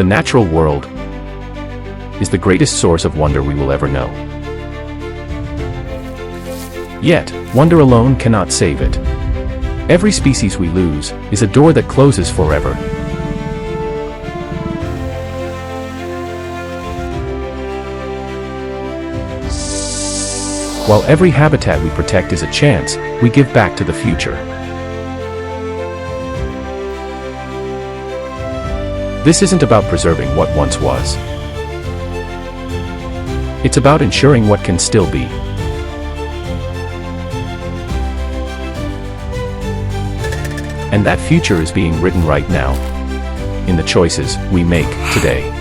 The natural world is the greatest source of wonder we will ever know. Yet, wonder alone cannot save it. Every species we lose is a door that closes forever. While every habitat we protect is a chance we give back to the future. This isn't about preserving what once was. It's about ensuring what can still be. And that future is being written right now, in the choices we make today.